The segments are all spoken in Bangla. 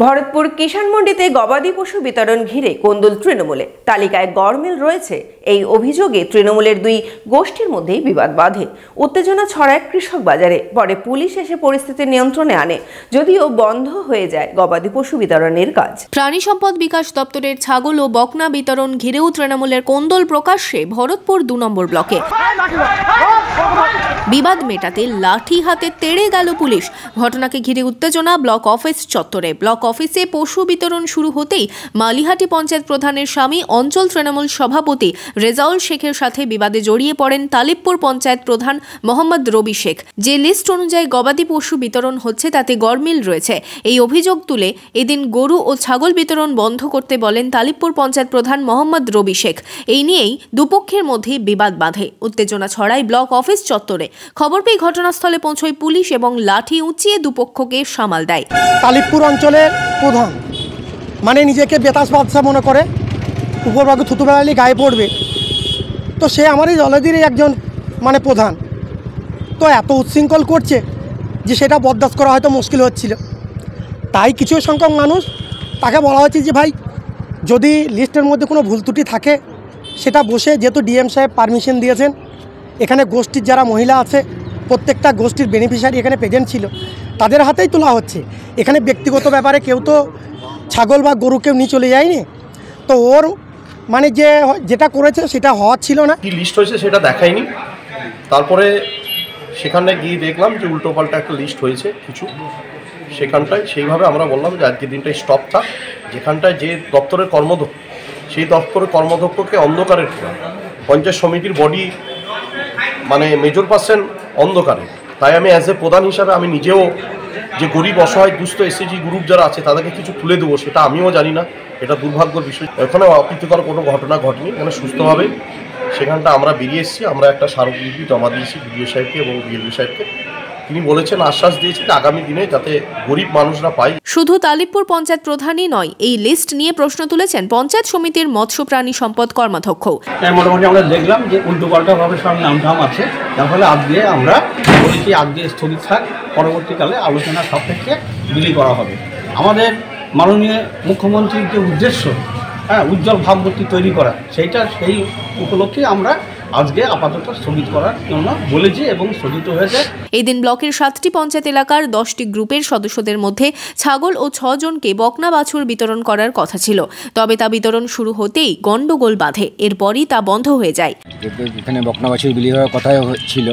ভরতপুর কিষাণ মন্ডিতে গবাদি পশু বিতরণ ঘিরে কোন্দল তৃণমূলে, তালিকায় গড়মিল রয়েছে। এই অভিযোগে তৃণমূলের দুই গোষ্ঠীর মধ্যেই বিবাদ বাধে, উত্তেজনা ছড়ায় কৃষক বাজারে। পরে পুলিশ এসে পরিস্থিতি নিয়ন্ত্রণে আনে, যদিও বন্ধ হয়ে যায় গবাদি পশু বিতরণের কাজ। প্রাণী সম্পদ বিকাশ দপ্তরের ছাগল ও বকনা বিতরণ ঘিরেও তৃণমূলের কোন্দল প্রকাশ্যে ভরতপুর 2 নম্বর ব্লকে। বিবাদ মেটাতে লাঠি হাতে তেড়ে গেল পুলিশ। ঘটনাকে ঘিরে উত্তেজনা ব্লক অফিস চত্বরে। ব্লক অফিসে পশু বিতরণ শুরু হতেই মালিহাটি পঞ্চায়েত প্রধানের স্বামী অঞ্চল তৃণমূল সভাপতি রেজাউল শেখের সাথে বিবাদে জড়িয়ে পড়েন তালিবপুর পঞ্চায়েত প্রধান মোহাম্মদ রবি শেখ। যে লিস্ট অনুযায়ী গবাদি পশু বিতরণ হচ্ছে তাতে গড়মিল রয়েছে। এই অভিযোগ তুলে এদিন গরু ও ছাগল বিতরণ বন্ধ করতে বলেন তালিবপুর পঞ্চায়েত প্রধান মোহাম্মদ রবি শেখ। এই নিয়েই দুপক্ষের মধ্যে বিবাদ বাধে, উত্তেজনা ছড়ায় ব্লক অফিস চত্বরে। খবর পেয়ে ঘটনাস্থলে পৌঁছয় পুলিশ এবং লাঠি উঁচিয়ে দুপক্ষকে সামাল দেয়। তালিবপুর অঞ্চলের প্রধান মানে নিজেকে বেতাস বাদশা মনে করে, উপরভাগে থুতু বেড়ালি গায়ে পড়বে, তো সে আমারই দলেরই একজন মানে প্রধান। তো এত উচ্ছৃঙ্খল করছে যে সেটা বরদাস্ত করা হয়তো মুশকিল হচ্ছিল। তাই কিছু সংখ্যক মানুষ তাকে বলা হয়েছে যে ভাই যদি লিস্টের মধ্যে কোনো ভুল ত্রুটি থাকে সেটা বসে, যেহেতু ডিএম সাহেব পারমিশন দিয়েছেন, এখানে গোষ্ঠীর যারা মহিলা আছে প্রত্যেকটা গোষ্ঠীর বেনিফিশিয়ারি এখানে প্রেজেন্ট ছিল, তাদের হাতেই তোলা হচ্ছে। এখানে ব্যক্তিগত ব্যাপারে কেউ তো ছাগল বা গরু কেউ নিয়ে চলে যায়নি। তো ওর মানে যেটা করেছে সেটা হওয়ার ছিল না। কি লিস্ট হয়েছে সেটা দেখায়নি। তারপরে সেখানে গিয়ে দেখলাম যে উল্টোপাল্টা একটা লিস্ট হয়েছে কিছু, সেখানটায় সেইভাবে আমরা বললাম যে আজকের দিনটাই স্টপ থাক। যেখানটায় যে দপ্তরের কর্মদক্ষ, সেই দপ্তরের কর্মদক্ষকে অন্ধকারের পঞ্চায়েত সমিতির বডি মানে মেজর পার্সেন্ট অন্ধকারে। তাই আমি অ্যাজ এ প্রধান হিসাবে আমি নিজেও যে গরিব অসহায় দুস্থ এসএসজি গ্রুপ যারা আছে তাদেরকে কিছু তুলে দেবো, সেটা আমিও জানি না। এটা দুর্ভাগ্যের বিষয়। এখানে অপ্রীতিকর কোনো ঘটনা ঘটেনি, এখানে সুস্থভাবে সেখানটা আমরা বেরিয়ে এসেছি। আমরা একটা স্মারকলিপি জমা দিয়েছি বিডিও সাহেবকে এবং বিএলবি সাহেবকে। তিনি বলেছেন, আশ্বাস দিয়েছেন আগামী দিনে যাতে গরিব মানুষরা পায়। শুধু তালিবপুর পঞ্চায়েত প্রধানই নয়, এই লিস্ট নিয়ে প্রশ্ন তুলেছেন পঞ্চায়েত সমিতির মৎস্য প্রাণী সম্পদ কর্মাধ্যক্ষ। মোটামুটি আমরা দেখলাম যে উল্টোপাল্টাভাবে সব নামধাম আছে, যার ফলে আজকে আমরা বলেছি আজকে স্থগিত থাক, পরবর্তীকালে আলোচনা সাপেক্ষে বিলি করা হবে। আমাদের মাননীয় মুখ্যমন্ত্রীর যে উদ্দেশ্য উজ্জ্বল ভাবমূর্তি তৈরি করা, সেই উপলক্ষে আমরা আজকে আপাতত স্থগিত করার জন্য বলেছি এবং স্থগিত হয়েছে। এই দিন ব্লকের 7টি পঞ্চায়েত এলাকার 10টি গ্রুপের সদস্যদের মধ্যে ছাগল ও 6 জনকে বকনা বাছুর বিতরণ করার কথা ছিল। তবে তা বিতরণ শুরু হতেই গন্ডগোল বাধে, এরপরই তা বন্ধ হয়ে যায়। এখানে বকনা বাছুর বিলি হওয়ার কথাই ছিল,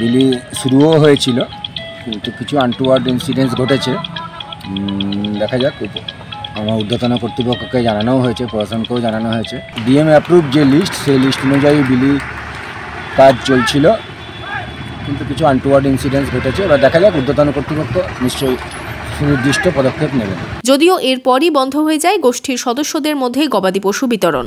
বিলি শুরুও হয়েছিল, কিন্তু কিছু আনটুয়ার্ড ইনসিডেন্টস ঘটেছে। দেখা যাক, আমার ঊর্ধ্বতন কর্তৃপক্ষকে জানানো হয়েছে, প্রশাসনকেও জানানো হয়েছে। ডিএম অ্যাপ্রুভ যে লিস্ট, সেই লিস্ট অনুযায়ী বিলি কাজ চলছিল, কিন্তু কিছু আনটুয়ার্ড ইনসিডেন্টস ঘটেছে। এবার দেখা যাক, ঊর্ধ্বতন কর্তৃপক্ষ নিশ্চয়ই সুনির্দিষ্ট পদক্ষেপ নেবেন। যদিও এরপরই বন্ধ হয়ে যায় গোষ্ঠীর সদস্যদের মধ্যে গবাদি পশু বিতরণ।